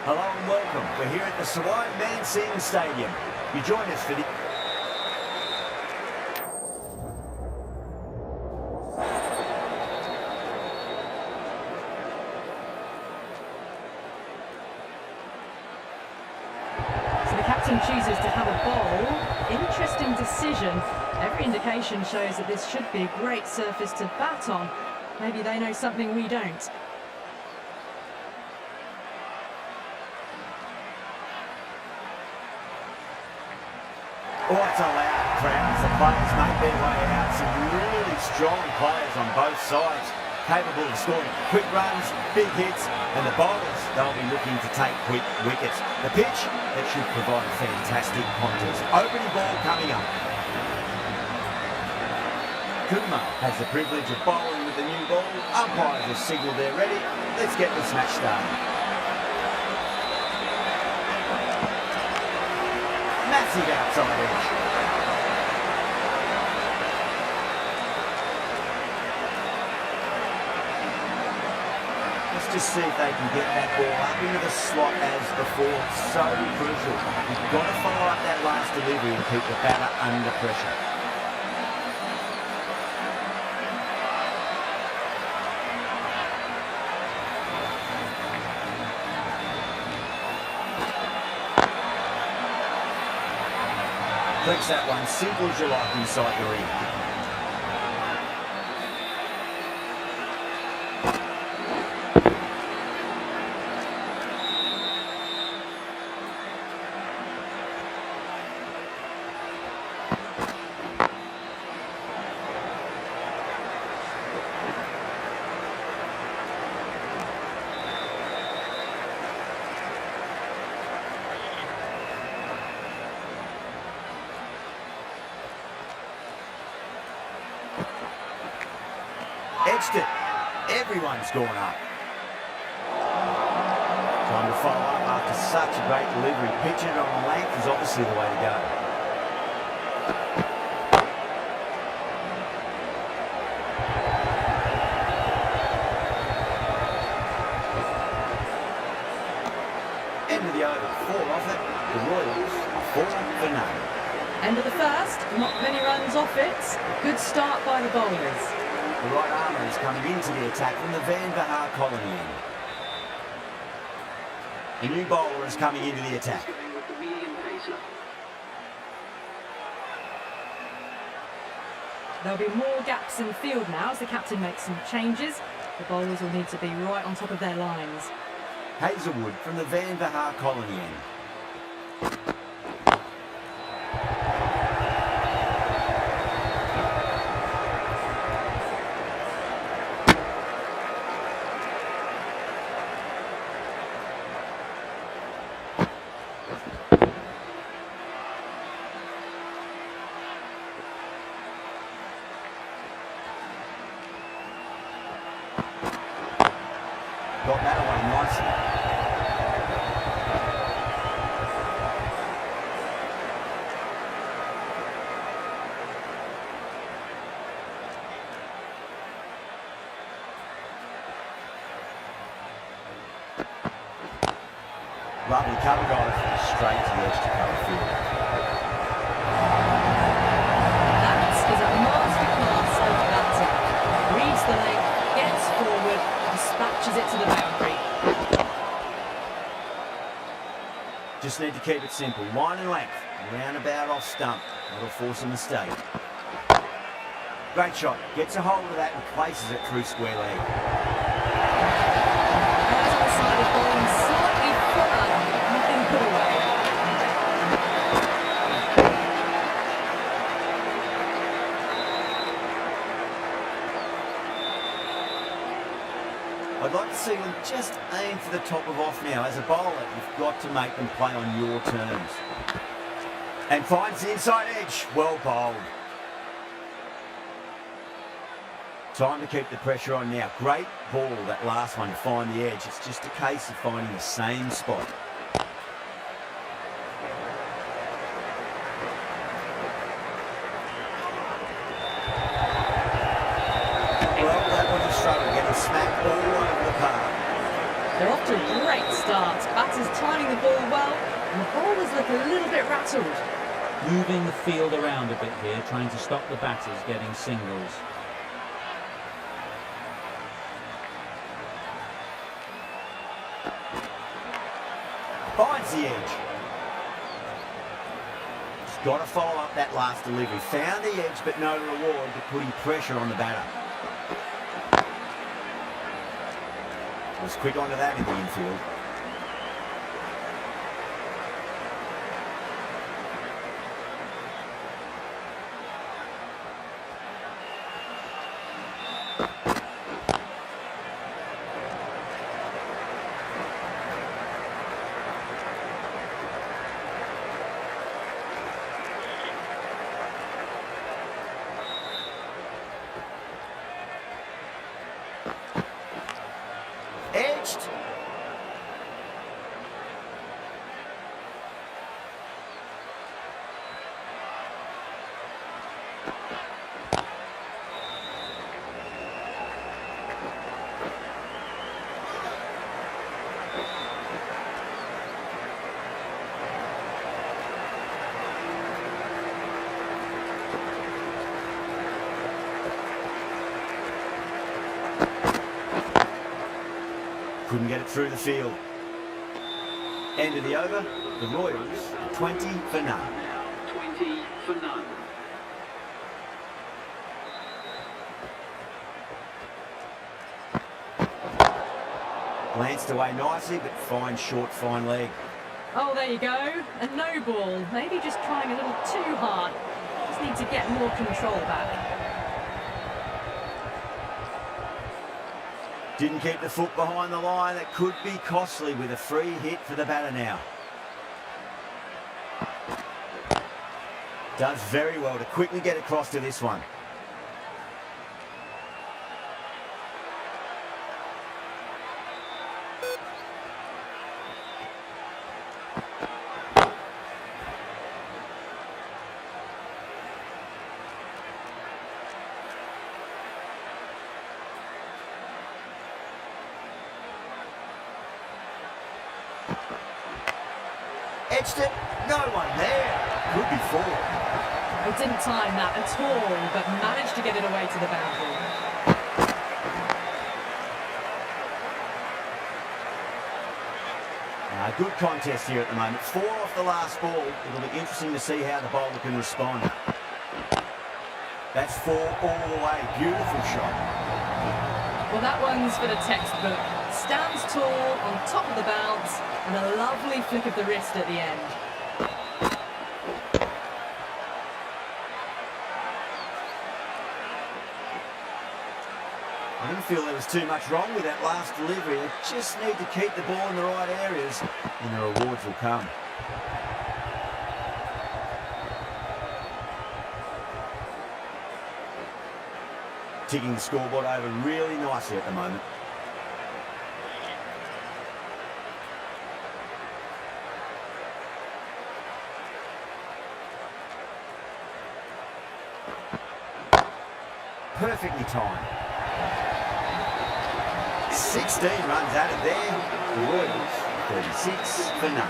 Hello and welcome. We're here at the Sawai Man Singh Stadium. You join us for the... So the captain chooses to have a bowl. Interesting decision. Every indication shows that this should be a great surface to bat on. Maybe they know something we don't. Oh, it's a loud crowd as the players make their way out. Some really strong players on both sides, capable of scoring quick runs, big hits, and the bowlers, they'll be looking to take quick wickets. The pitch, that should provide a fantastic contest. Opening ball coming up. Kumar has the privilege of bowling with the new ball. Umpires have signalled they're ready. Let's get this match started. Massive outside edge. Let's just see if they can get that ball up into the slot as before. So crucial. You've got to follow up that last delivery and keep the batter under pressure. Clicks that one, simple as you like inside the ring. Edged it. Everyone's gone up. Time to follow up after such a great delivery. Pitching it on length is obviously the way to go. End of the over. 4 off it. The Royals are 4 for none. End of the first. Not many runs off it. Good start by the bowlers. The right armour is coming into the attack from the Virat Kohli end. The new bowler is coming into the attack. There'll be more gaps in the field now as the captain makes some changes. The bowlers will need to be right on top of their lines. Hazelwood from the Virat Kohli end. Got that away nicely. Lovely cover drive straight to the edge to cover field. That is a masterclass of batting. Reads the leg, gets forward, dispatches it to the boundary. Just need to keep it simple. Line and length. Roundabout off stump. That'll force a mistake. Great shot. Gets a hold of that and places it through square leg. Guys on the side of bowling slightly fuller. Nothing put away. I'd like to see them just aim for the top of off now. As a bowler, you've got to make them play on your terms. And finds the inside edge. Well bowled. Time to keep the pressure on now. Great ball, that last one, to find the edge. It's just a case of finding the same spot. Well, that was a struggle, getting smacked all over the park. They're off to a great start. Batters timing the ball well, and the bowlers look a little bit rattled. Moving the field around a bit here, trying to stop the batters getting singles. Finds the edge. Just got to follow up that last delivery. Found the edge, but no reward, but putting pressure on the batter. Was quick onto that in the infield. Edged. Couldn't get it through the field. End of the over. The Royals 20 for none. 20 for none. Glanced away nicely, but fine short, fine leg. Oh, there you go. A no ball. Maybe just trying a little too hard. Just need to get more control back. Didn't keep the foot behind the line. That could be costly with a free hit for the batter now. Does very well to quickly get across to this one. Edged it, no one there. Could be four. He didn't time that at all, but managed to get it away to the boundary. Good contest here at the moment. 4 off the last ball. It'll be interesting to see how the bowler can respond. That's 4 all the way. Beautiful shot. Well, that one's for the textbook. Stands tall on top of the bounce, and a lovely flick of the wrist at the end. I didn't feel there was too much wrong with that last delivery. They just need to keep the ball in the right areas, and the rewards will come. Ticking the scoreboard over really nicely at the moment. Perfectly timed. 16 runs out of there. The Royals 36 for none.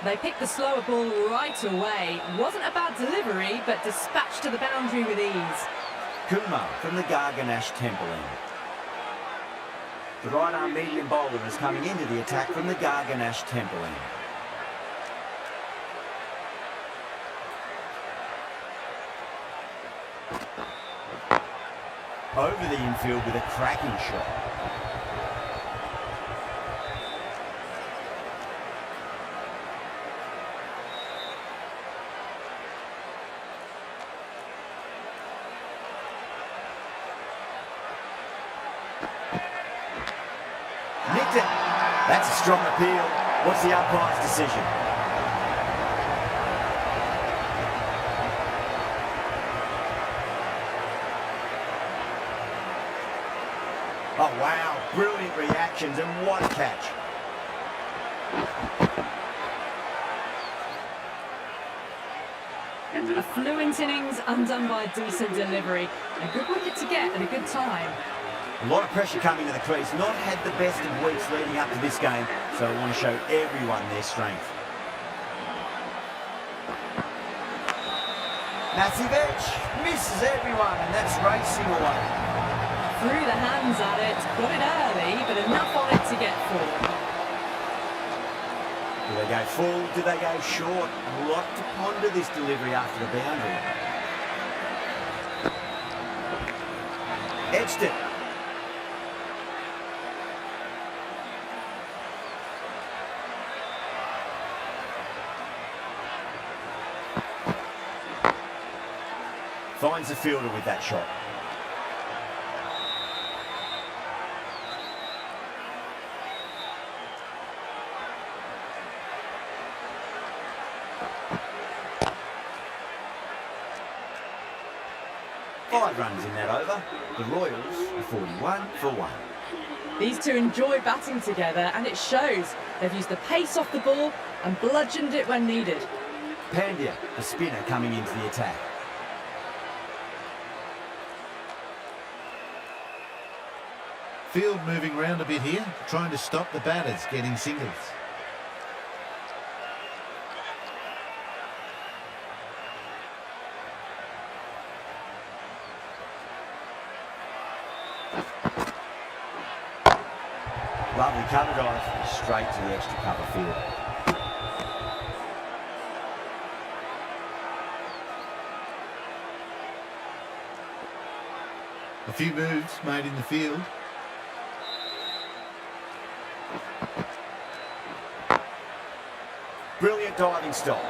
They picked the slower ball right away. Wasn't a bad delivery, but dispatched to the boundary with ease. Kumar from the Garganash Temple end. The right-arm medium bowler is coming into the attack from the Garganash Temple end. Over the infield with a cracking shot. Nicked it. That's a strong appeal. What's the umpire's decision? Oh, wow. Brilliant reactions, and what a catch. And A fluent innings undone by a decent delivery. A good wicket to get at a good time. A lot of pressure coming to the crease. Not had the best of weeks leading up to this game, so I want to show everyone their strength. Massive edge, misses everyone, and that's racing away. Threw the hands at it, got it early, but enough on it to get full. Do they go full? Do they go short? A lot to ponder this delivery after the boundary. Edged it. Finds the fielder with that shot. Five runs in that over. The Royals are 41 for 1. These two enjoy batting together, and it shows. They've used the pace off the ball and bludgeoned it when needed. Pandya, the spinner, coming into the attack. Field moving round a bit here, trying to stop the batters getting singles. Lovely cover drive, straight to the extra cover field. A few moves made in the field. Brilliant diving stop.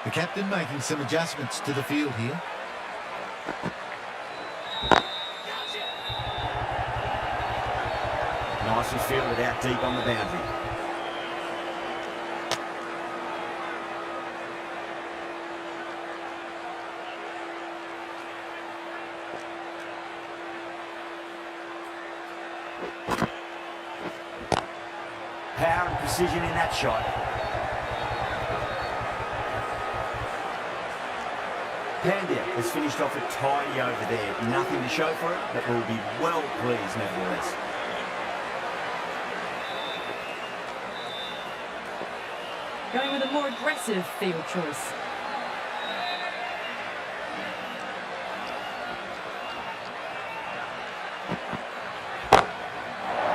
The captain making some adjustments to the field here. Nicely fielded out deep on the boundary. Power and precision in that shot. Pandya has finished off it tidy over there. Nothing to show for it, but will be well pleased nevertheless. Going with a more aggressive field choice.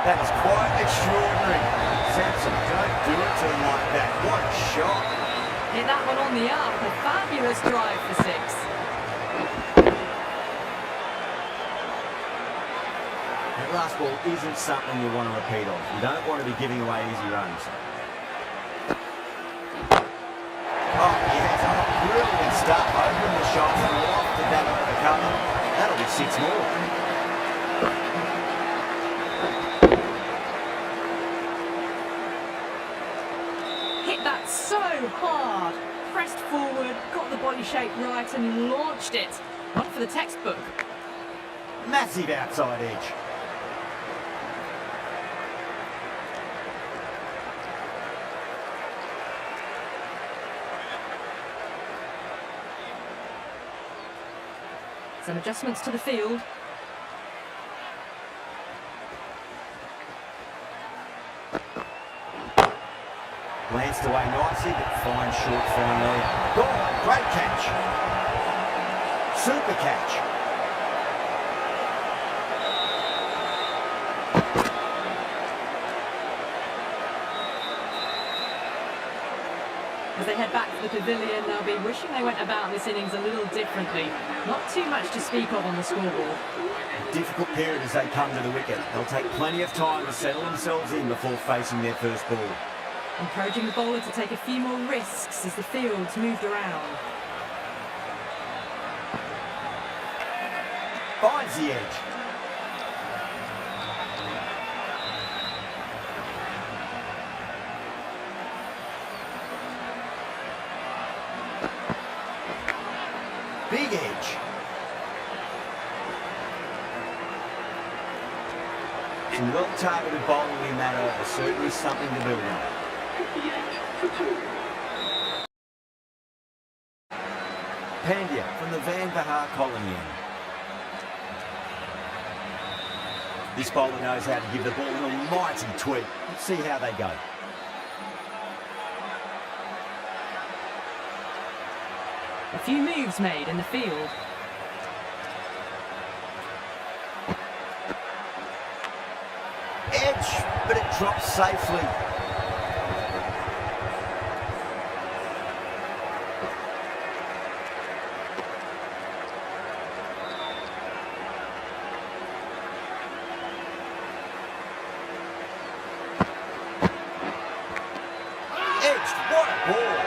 That is quite extraordinary. Samson, don't do it to him like that. What a shot. Hit that one on the up. A fabulous drive for 6. That last ball isn't something you want to repeat of. You don't want to be giving away easy runs. Oh, yes, brilliant stuff. Open the shot and lofted that over the cover. That'll be 6 more. Hit that so hard. Pressed forward, got the body shape right and launched it. One for the textbook. Massive outside edge. Some adjustments to the field. Glanced away nicely, but fine short finally. Gone, great catch. Super catch. As they head back to the pavilion, they'll be wishing they went about this innings a little differently. Not too much to speak of on the scoreboard. A difficult period as they come to the wicket. They'll take plenty of time to settle themselves in before facing their first ball. Encouraging the bowler to take a few more risks as the field's moved around. Finds the edge. Big edge. Some well-targeted bowling in that over. Certainly something to build on. Pandya from the Van Vahar colony. This bowler knows how to give the ball an almighty tweak. Let's see how they go. A few moves made in the field. Edge, but it drops safely. Edged, what a ball.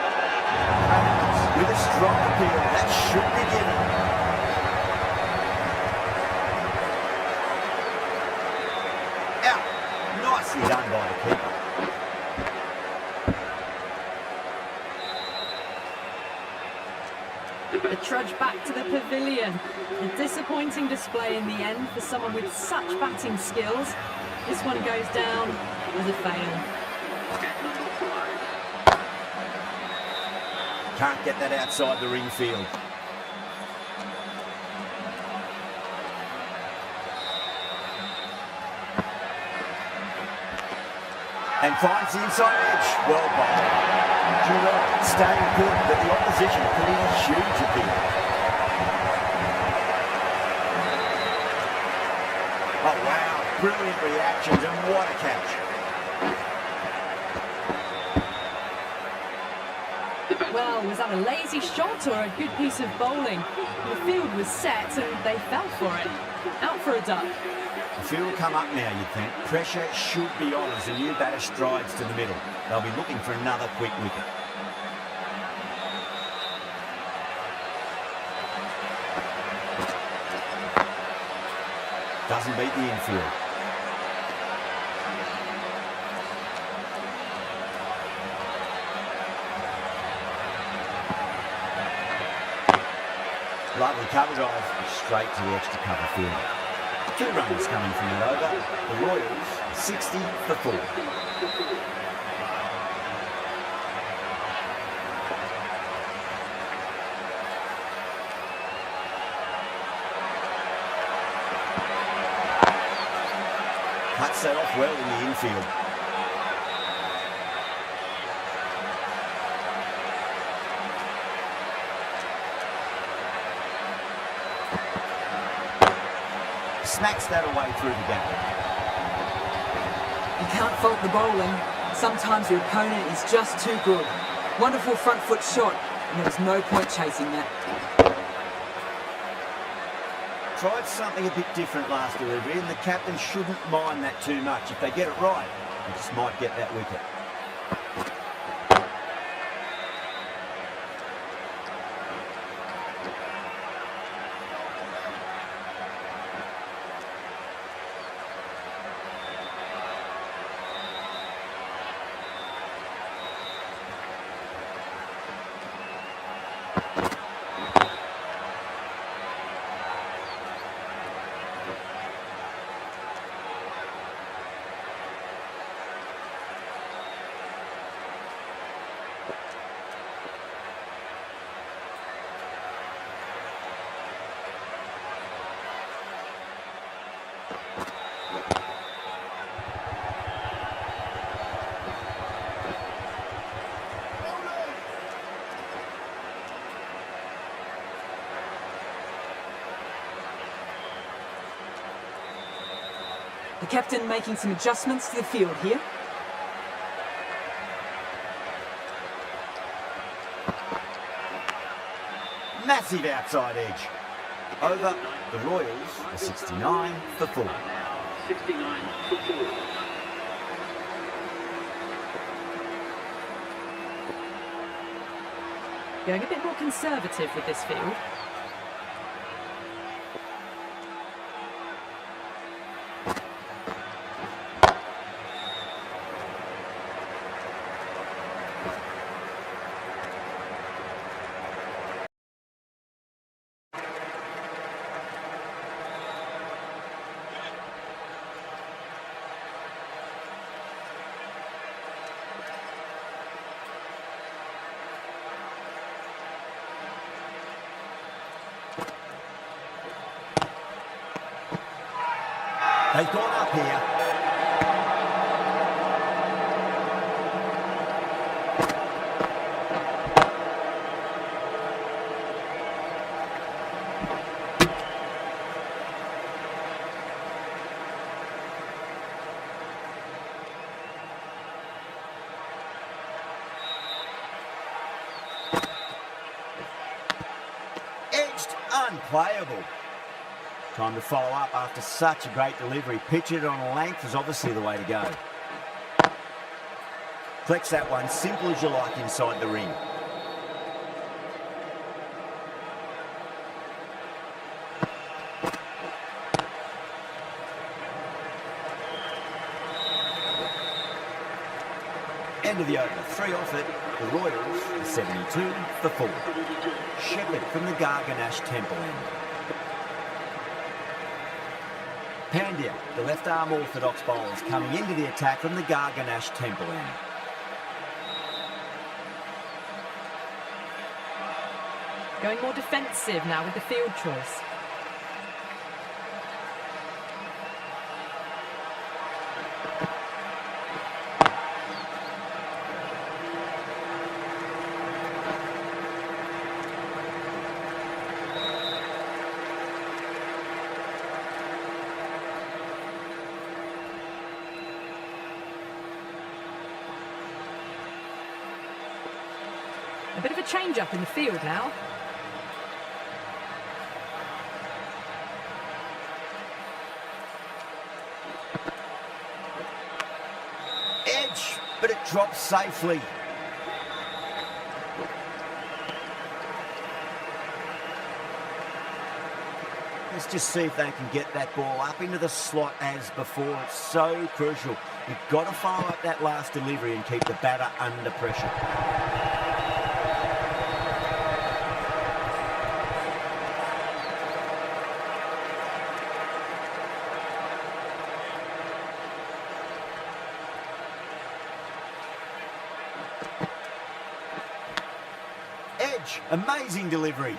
With a strong appeal, that should be given. Out. Nicely done by the keeper. The trudge back to the pavilion. A disappointing display in the end for someone with such batting skills. This one goes down as a fail. Can't get that outside the ring field. And finds the inside edge. Well bowled. Giroud staying good, but the opposition putting a huge appeal. Oh wow, brilliant reactions and what a catch. Well, was that a lazy shot or a good piece of bowling? The field was set and they fell for it. Out for a duck. The field come up now, you'd think. Pressure should be on as the new batter strides to the middle. They'll be looking for another quick wicket. Doesn't beat the infield. Lovely cover drive, straight to the extra cover field. 2 runs coming from it over. The Royals 60 for 4. Cuts that off well in the infield. Smacks that away through the gap. You can't fault the bowling. Sometimes your opponent is just too good. Wonderful front foot shot, and there was no point chasing that. Tried something a bit different last delivery, and the captain shouldn't mind that too much. If they get it right, they just might get that wicket. The captain making some adjustments to the field here. Massive outside edge. Over, the Royals are 69 for 4. 69 for 4. Going a bit more conservative with this field. They've gone up here. Edged, unplayable. Time to follow up after such a great delivery. Pitch it on length is obviously the way to go. Flex that one, simple as you like inside the ring. End of the over, 3 off it. The Royals, the 72 for 4. Shepherd from the Garganash Temple end. Pandya, the left-arm orthodox bowlers coming into the attack from the Garganash Temple end. Going more defensive now with the field choice. A bit of a change-up in the field now. Edge, but it drops safely. Let's just see if they can get that ball up into the slot as before. It's so crucial. You've got to follow up that last delivery and keep the batter under pressure. Edge, amazing delivery.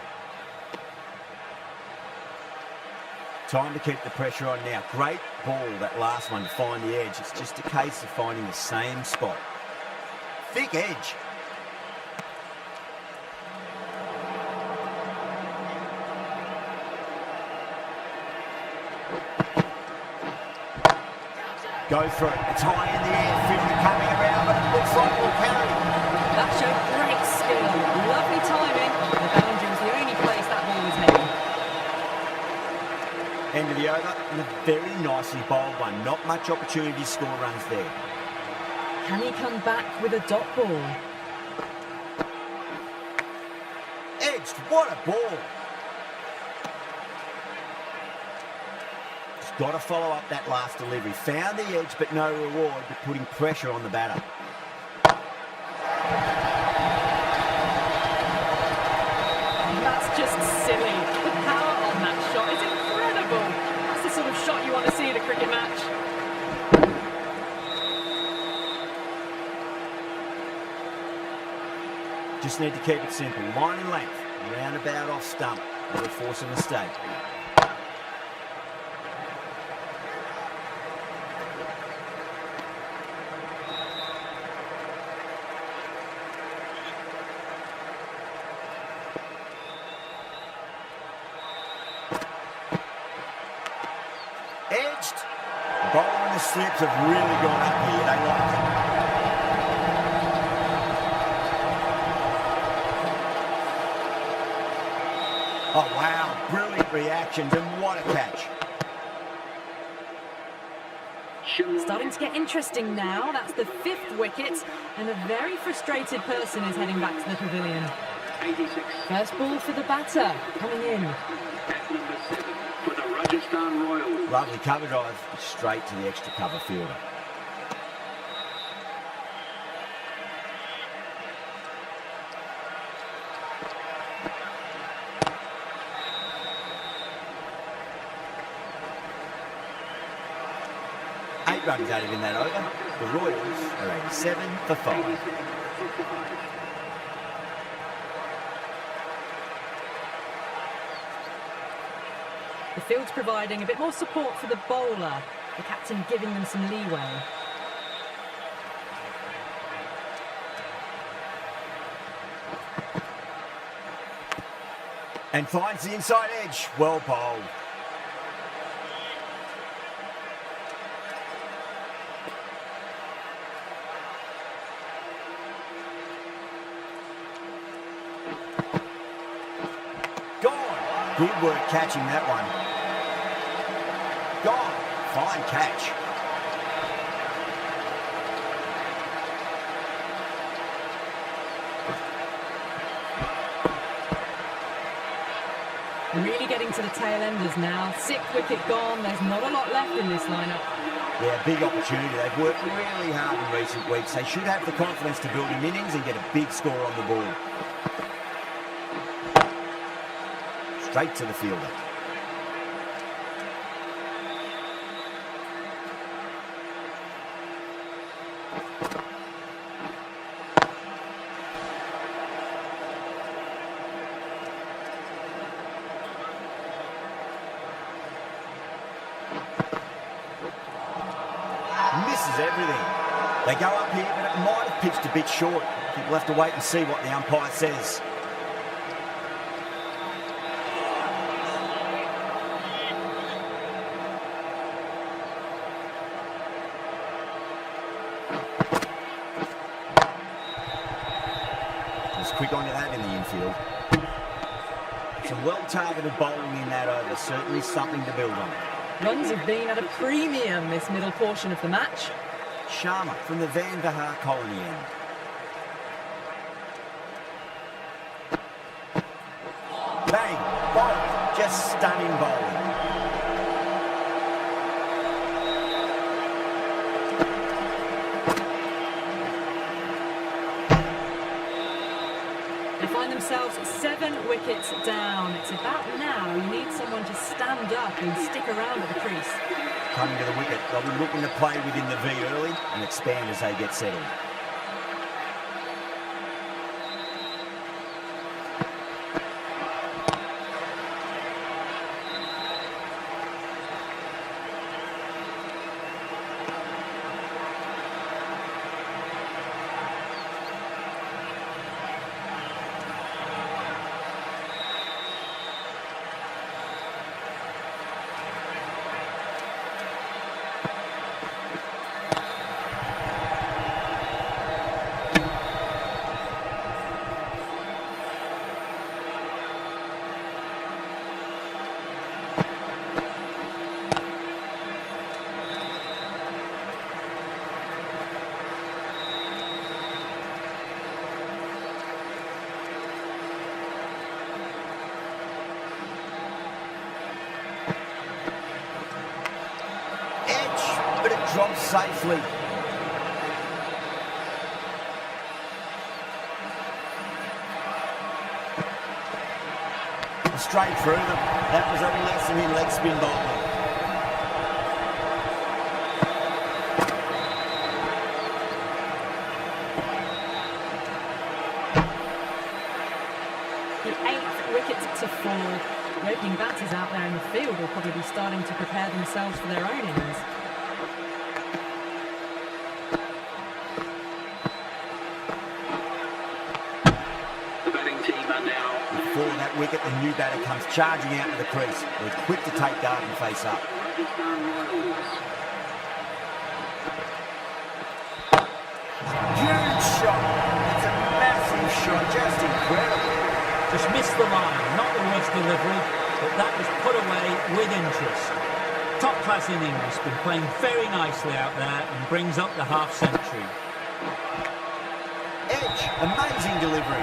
Time to keep the pressure on now. Great ball, that last one, to find the edge. It's just a case of finding the same spot. Thick edge. Go for it. It's high in the air. 50 coming around, but it looks like we'll carry. That showed great skill. Lovely timing. The boundary was the only place that ball was heading. End of the over, and a very nicely bowled one. Not much opportunity to score runs there. Can he come back with a dot ball? Edged, what a ball. Just got to follow up that last delivery. Found the edge, but no reward, but putting pressure on the batter. That's just silly. The power on that shot is incredible. That's the sort of shot you want to see in a cricket match. Just need to keep it simple. Line and length. Roundabout off stump. That'll force a mistake. Edged. Bowling and the slips have really gone up here. They like it. Oh, wow. Brilliant reactions, and what a catch. Starting to get interesting now. That's the 5th wicket, and a very frustrated person is heading back to the pavilion. First ball for the batter, coming in. At number 7 for the Rajasthan Royals. Lovely cover drive, straight to the extra cover fielder. Eight runs added in that over. The Royals are 87 for 5. The field's providing a bit more support for the bowler, the captain giving them some leeway. And finds the inside edge. Well bowled. Gone. Good work catching that one. Gone. Fine catch. Really getting to the tail enders now. 6th wicket gone. There's not a lot left in this lineup. Yeah, big opportunity. They've worked really hard in recent weeks. They should have the confidence to build an innings and get a big score on the board. Straight to the fielder. Misses everything. They go up here, but it might have pitched a bit short. I think we'll have to wait and see what the umpire says. Just quick onto that in the infield. Some well-targeted bowling in that over. Certainly something to build on. Runs have been at a premium this middle portion of the match. Sharma from the Van Vahar colony end. Bang! Bowled. Just stunning bowling. They find themselves 7 wickets down. It's about now you need someone to stand up and stick around at the crease. Coming to the wicket, they'll be looking to play within the V early and expand as they get settled. Drops safely. Straight through them. That was a lesson in leg spin bowling. The 8th wicket to fall. The opening batters out there in the field will probably be starting to prepare themselves for their own innings. Before that wicket, the new batter comes charging out to the crease. They're quick to take guard and face up. Huge shot. It's a massive shot. Just incredible. Just missed the line. Not the worst delivery, but that was put away with interest. Top-class innings. Been playing very nicely out there and brings up the half-century. Edge. Amazing delivery.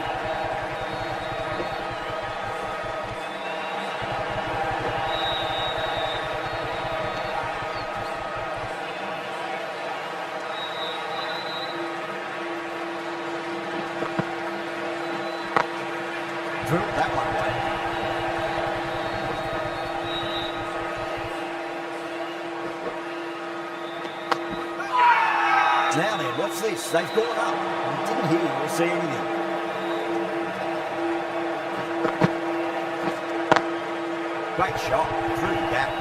Drilled that one away. Now then, what's this? They've gone up. I didn't hear or see anything. Great shot through the gap.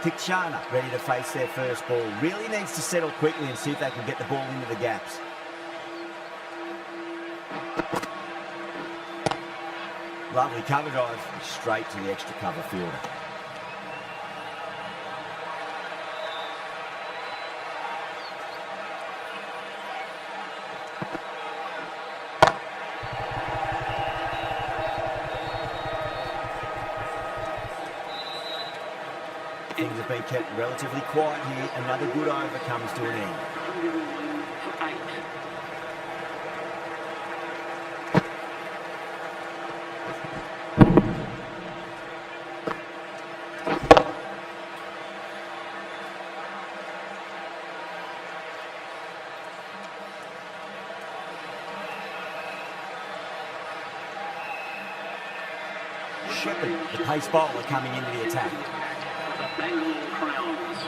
Tikshana ready to face their first ball. Really needs to settle quickly and see if they can get the ball into the gaps. Lovely cover drive, straight to the extra cover fielder. Things have been kept relatively quiet here. Another good over comes to an end. 101 for 8. Shepherd, the pace bowler, coming into the attack. The Bengaluru Crowns.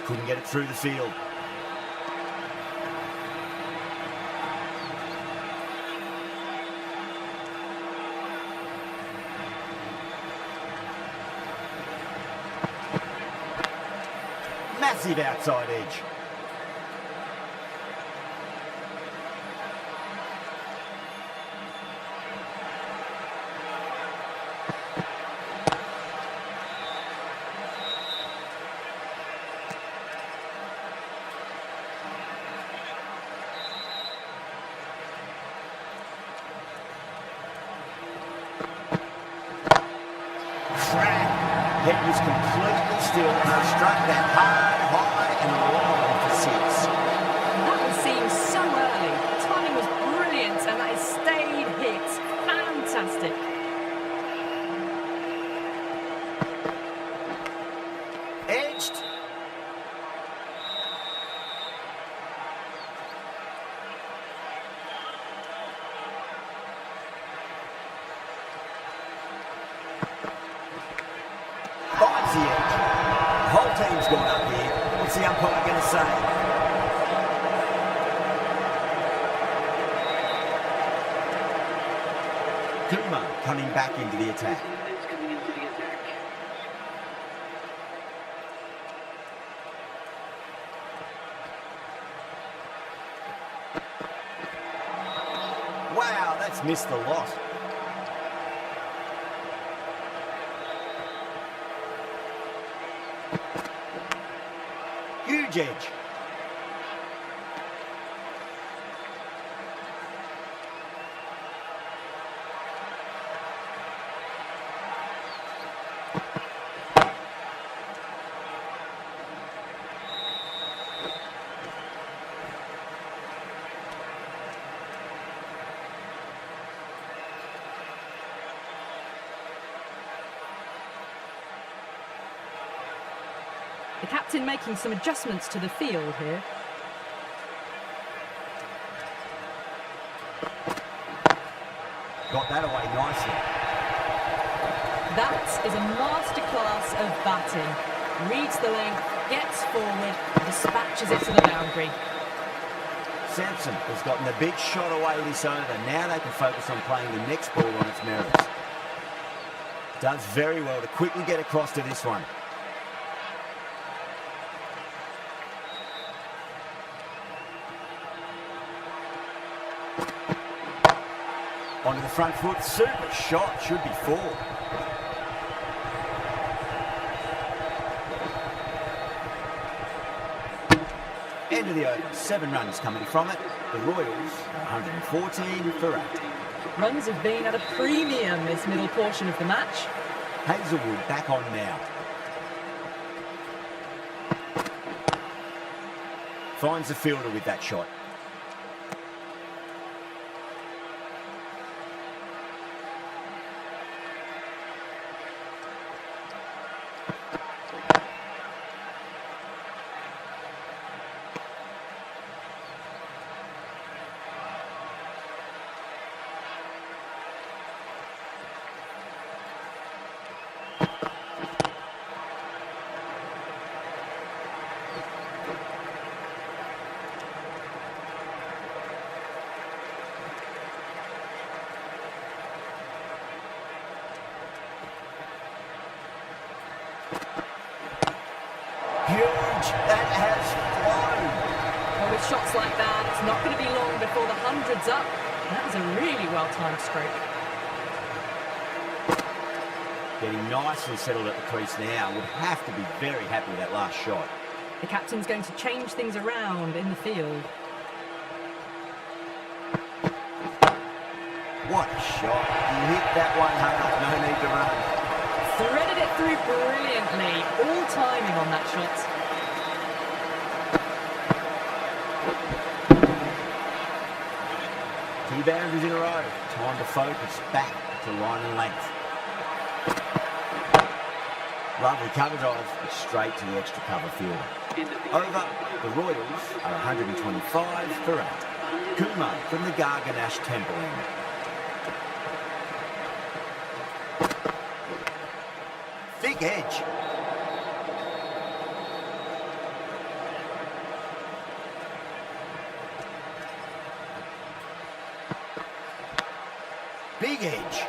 Couldn't get it through the field. Massive outside edge. Head was completely still and they struck that high and long for 6. That was seen so early. The timing was brilliant and that stayed hit. Fantastic. Edged. Finds the edge. The whole team's gone up here. What's the umpire going to say? Kumar coming back into the attack. It's coming into the attack. Wow, that's missed the lot. Huge edge. The captain making some adjustments to the field here. Got that away nicely. That is a masterclass of batting. Reads the length, gets forward, dispatches it to the boundary. Sampson has gotten a big shot away this over. Now they can focus on playing the next ball on its merits. Does very well to quickly get across to this one. Onto the front foot, super shot, should be 4. End of the over, 7 runs coming from it. The Royals, 114 for 8. Runs have been at a premium this middle portion of the match. Hazelwood back on now. Finds the fielder with that shot. Huge. That has flown. Well, with shots like that, it's not going to be long before the hundred's up. That was a really well-timed stroke. Getting nicely settled at the crease now. Would have to be very happy with that last shot. The captain's going to change things around in the field. What a shot. He hit that one hard. No need to run. Threaded it through brilliantly. All timing on that shot. Two boundaries in a row. Time to focus back to line and length. Lovely cover drive, but straight to the extra cover fielder. Over, the Royals are 125 for 8. Kumar from the Garganash Temple end. Thick edge. Big edge.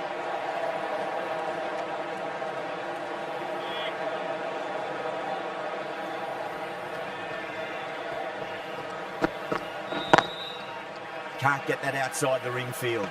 Can't get that outside the ring field.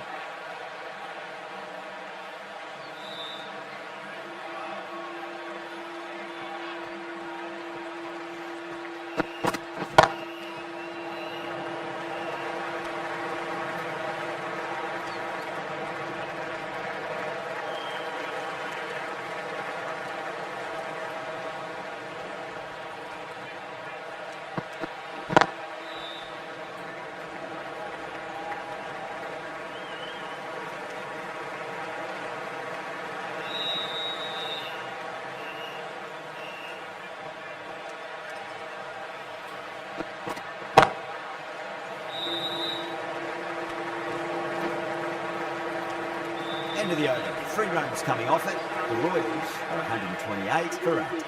End of the over. 3 runs coming off it. The Royals are 128 for 8.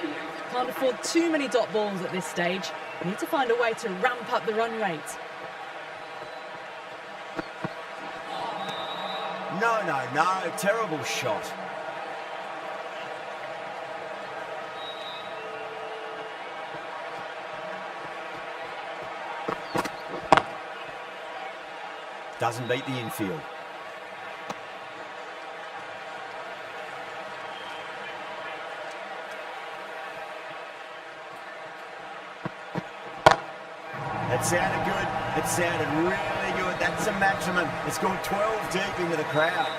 Can't afford too many dot balls at this stage. Need to find a way to ramp up the run rate. No. Terrible shot. Doesn't beat the infield. That sounded good. It sounded really good. That's a maximum. It's gone 12 deep into the crowd.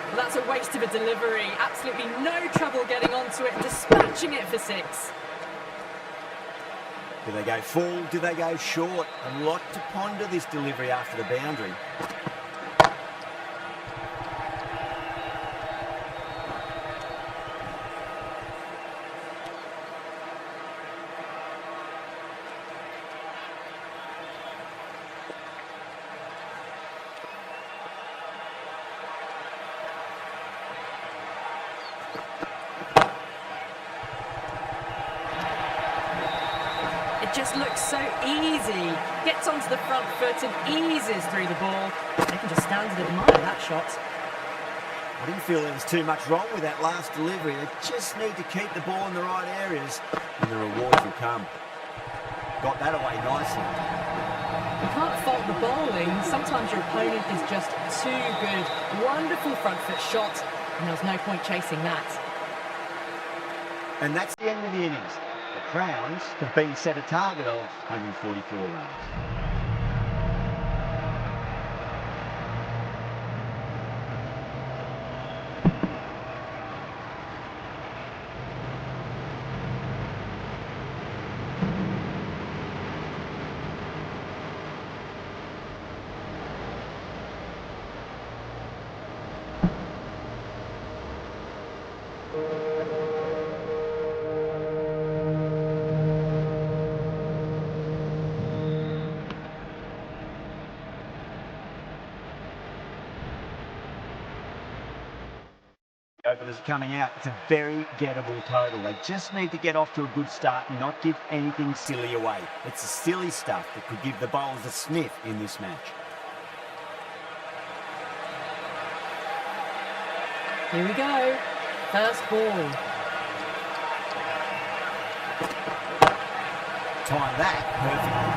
Well, that's a waste of a delivery. Absolutely no trouble getting onto it and dispatching it for 6. Do they go full? Do they go short? A lot to ponder this delivery after the boundary. Just looks so easy. Gets onto the front foot and eases through the ball. They can just stand and admire that shot. I didn't feel there was too much wrong with that last delivery. They just need to keep the ball in the right areas and the rewards will come. Got that away nicely. You can't fault the bowling. Sometimes your opponent is just too good. Wonderful front foot shot, and there was no point chasing that. And that's the end of the innings. The Crowns have been set a target of 144 runs. Openers coming out. It's a very gettable total. They just need to get off to a good start and not give anything silly away. It's the silly stuff that could give the bowlers a sniff in this match. Here we go. First ball. timed that perfectly.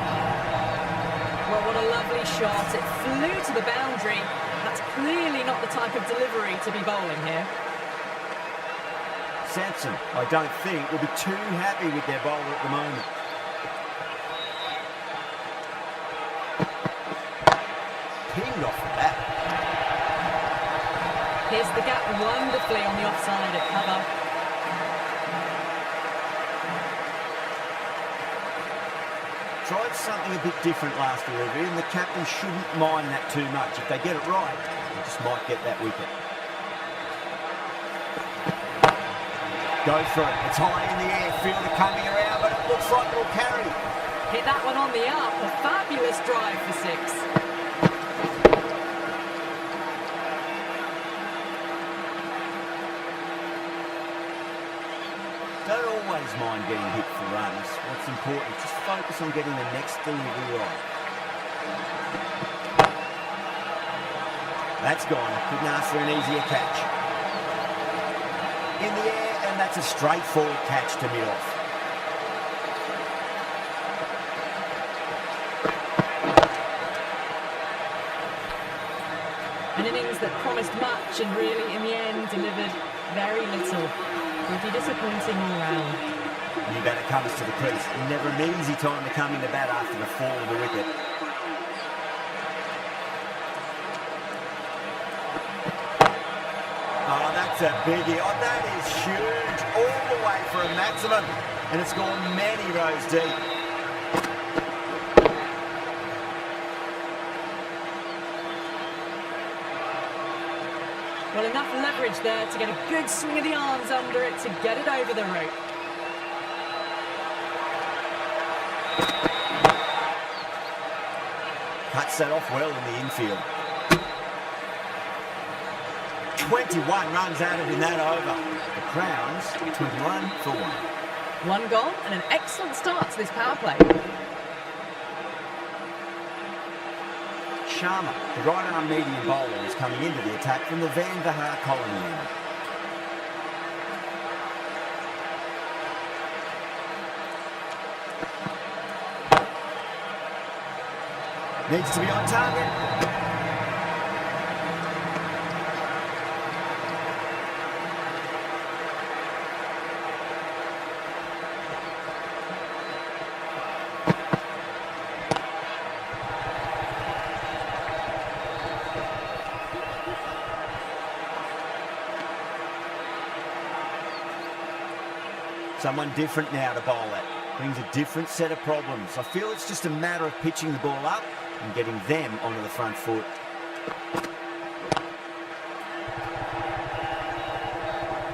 Well, what a lovely shot. It flew to the boundary. That's clearly not the type of delivery to be bowling here. Sampson, I don't think, will be too happy with their bowler at the moment. Pinged off the bat. Here's the gap wonderfully on the offside at cover. Tried something a bit different last delivery, and the captain shouldn't mind that too much. If they get it right, they just might get that wicket. Go for it. It's high in the air. Fielder coming around, but it looks like it'll carry. Hit that one on the up. A fabulous drive for 6. Don't always mind getting hit for runs. What's important, just focus on getting the next delivery right. That's gone. Couldn't ask for an easier catch. In the air, and that's a straightforward catch to mid-off. An innings that promised much and really, in the end, delivered very little. Pretty disappointing all round. New batter comes to the crease. Never an easy time to come into bat after the fall of the wicket. Oh, that's a biggie. Oh, that is huge. All the way for a maximum. And it's gone many rows deep. Well, enough leverage there to get a good swing of the arms under it to get it over the rope. Cuts that off well in the infield. 21 runs added in that over. The Crowns, 21 for 1. One gone and an excellent start to this power play. Sharma, the right-arm medium bowler, is coming into the attack from the Van Vahar colony unit. Needs to be on target. Someone different now to bowl at. Brings a different set of problems. I feel it's just a matter of pitching the ball up and getting them onto the front foot.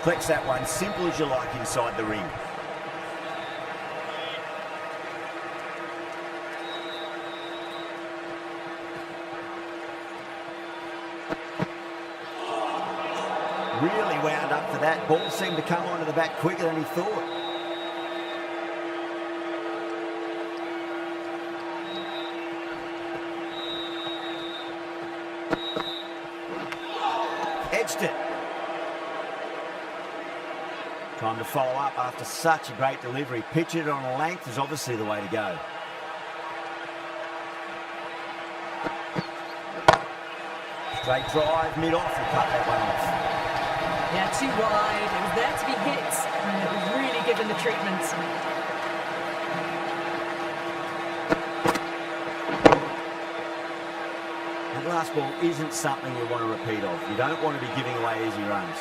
Collects that one, simple as you like, inside the ring. Really wound up for that. Ball seemed to come onto the bat quicker than he thought. Edged it. Time to follow up after such a great delivery. Pitch it on a length is obviously the way to go. Straight drive, mid-off, and cut that one off. Yeah, too wide. It was there to be hit, and it was really given the treatment. That last ball isn't something you want to repeat of. You don't want to be giving away easy runs.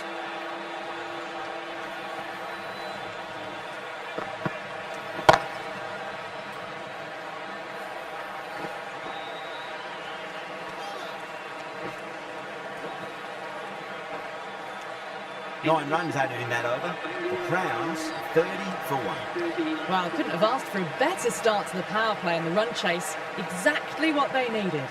Nine runs added in that over. The Crowns, 30 for 1. Well, couldn't have asked for a better start to the power play and the run chase. Exactly what they needed.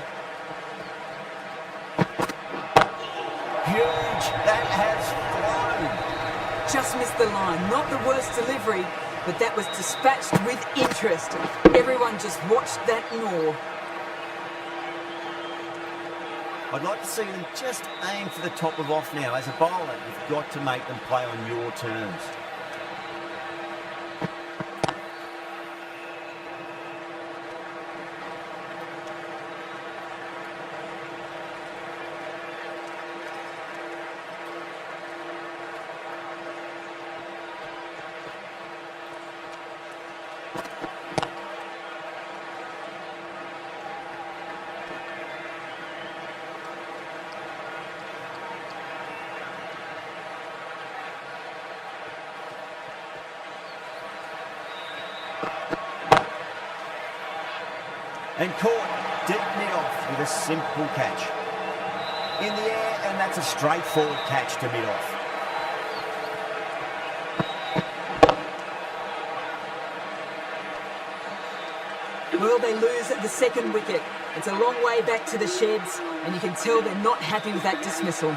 Huge. That has flown. Just missed the line. Not the worst delivery, but that was dispatched with interest. Everyone just watched that gnaw. I'd like to see them just aim for the top of off now. As a bowler, you've got to make them play on your terms. And caught deep mid-off with a simple catch. In the air, and that's a straightforward catch to mid-off. Well, they lose the second wicket. It's a long way back to the sheds, and you can tell they're not happy with that dismissal.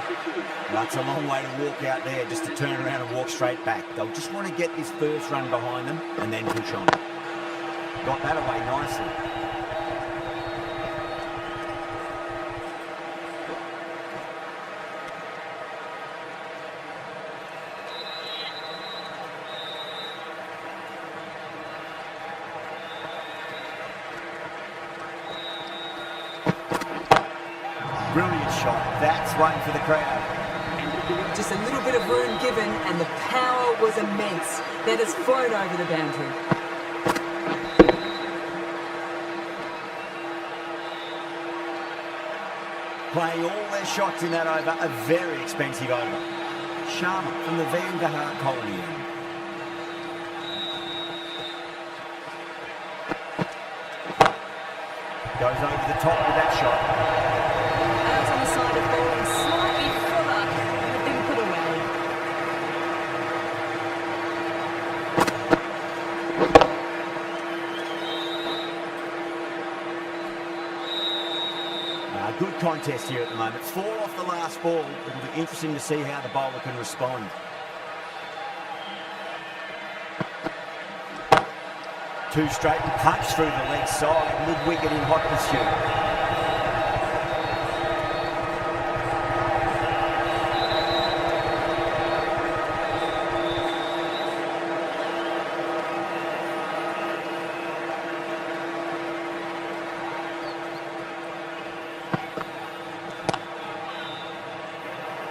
That's a long way to walk out there just to turn around and walk straight back. They'll just want to get this first run behind them and then push on. Got that away nicely. Brilliant shot. That's one for the crowd. Just a little bit of room given, and the power was immense. That has flown over the boundary. Playing all their shots in that over, a very expensive over. Sharma from the Virat Kohli. Goes over the top with that shot. Out on the side of ball, slightly fuller, but been put away. Good contest here at the moment. 4 off the last ball. It'll be interesting to see how the bowler can respond. Two straight and punch through the leg side. Mid-wicket in hot pursuit.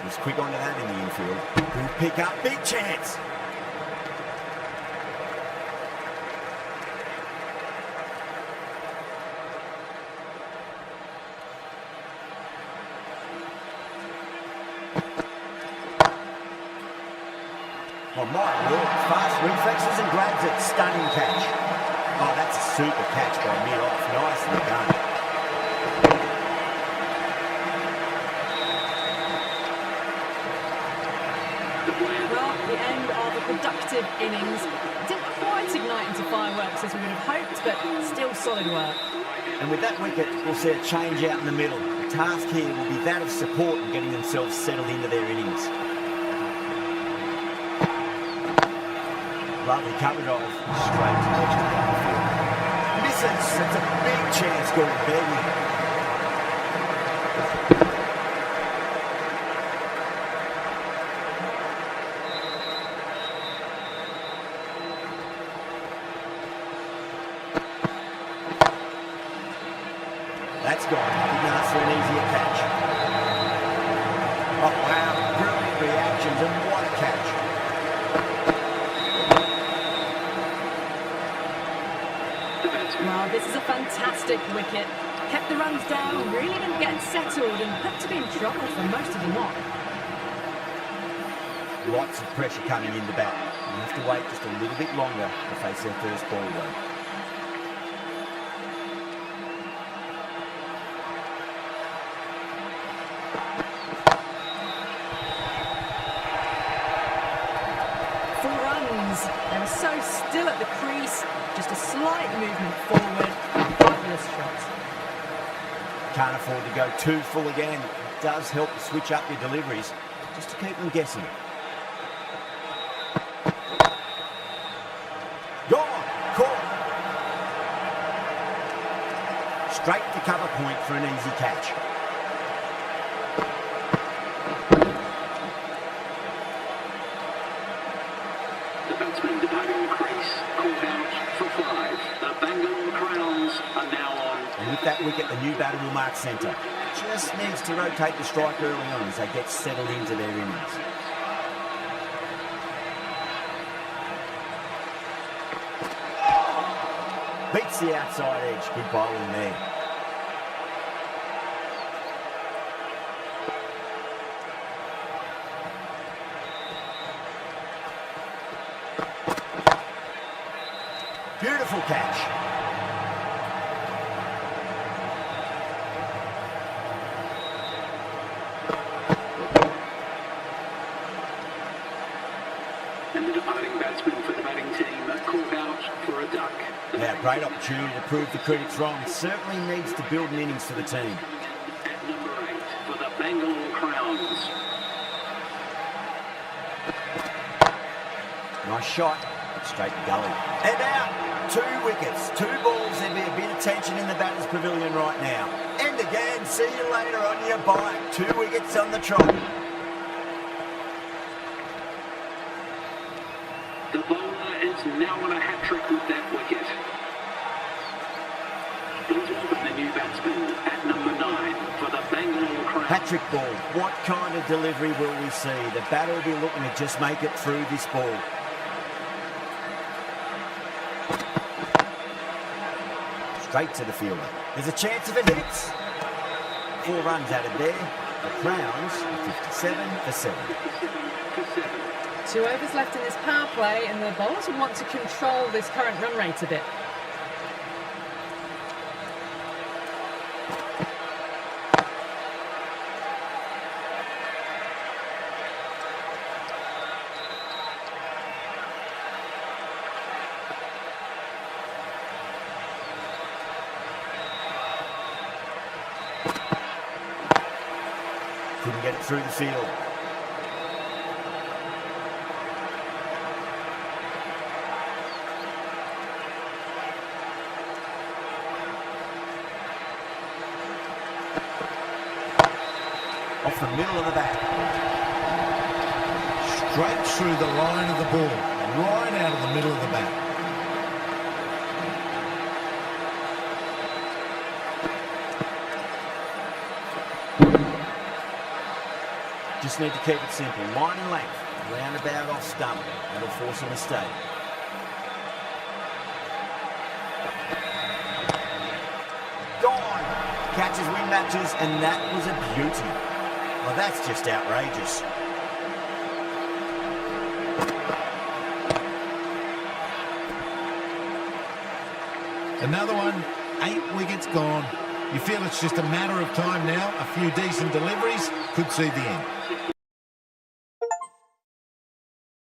He's quick onto that in the infield. Good pick up, big chance. Oh my word, fast reflexes and grabs it, stunning catch. Oh, that's a super catch by mid-off, nicely done. Well, the end of a productive innings. Didn't quite ignite into fireworks as we would have hoped, but still solid work. And with that wicket, we'll see a change out in the middle. The task here will be that of support and getting themselves settled into their innings. Lovely cover drive, straight to the edge of the outfield. Misses, it's a big chance going begging. That's gone. Didn't ask for an easier catch. Oh, wow. Brilliant reactions, and what a catch. Well, this is a fantastic wicket. Kept the runs down, really didn't get settled, and had to be in trouble for most of the knock. Lots of pressure coming in the bat. You have to wait just a little bit longer to face their first ball, though. They were so still at the crease, just a slight movement forward. Fabulous shot. Can't afford to go too full again. It does help to switch up your deliveries, just to keep them guessing. Gone! Caught! Straight to cover point for an easy catch. Batsman departing the crease, called out for 5. The Bengaluru Crowns are now on. And with that wicket, the new batter will mark centre. Just needs to rotate the strike early on as they get settled into their innings. Beats the outside edge. Good bowling there. Beautiful catch. Now, great opportunity to prove the critics wrong. Certainly needs to build an innings for the team. At number 8 for the Bengaluru Crowns. Nice shot. Straight gully. And out. 2 wickets. 2 balls. There'd be a bit of tension in the batter's pavilion right now. And again, see you later on your bike. 2 wickets on the trot. The bowler is now on a hat-trick with that wicket. Please welcome the new batsman at number 9 for the Bengaluru Crowns. Hat-trick ball. What kind of delivery will we see? The batter will be looking to just make it through this ball. Straight to the fielder. There's a chance if it hits. 4 runs added there. The Crowns are 57 for 7. 2 overs left in this power play, and the bowlers will want to control this current run rate a bit. Couldn't get it through the field. Off the middle of the bat. Straight through the line of the ball. Right out of the middle of the bat. Just need to keep it simple. Line and length. Roundabout off stump. That'll force a mistake. Gone. Catches win matches, and that was a beauty. Well, that's just outrageous. Another one, 8 wickets gone. You feel it's just a matter of time now. A few decent deliveries could see the end.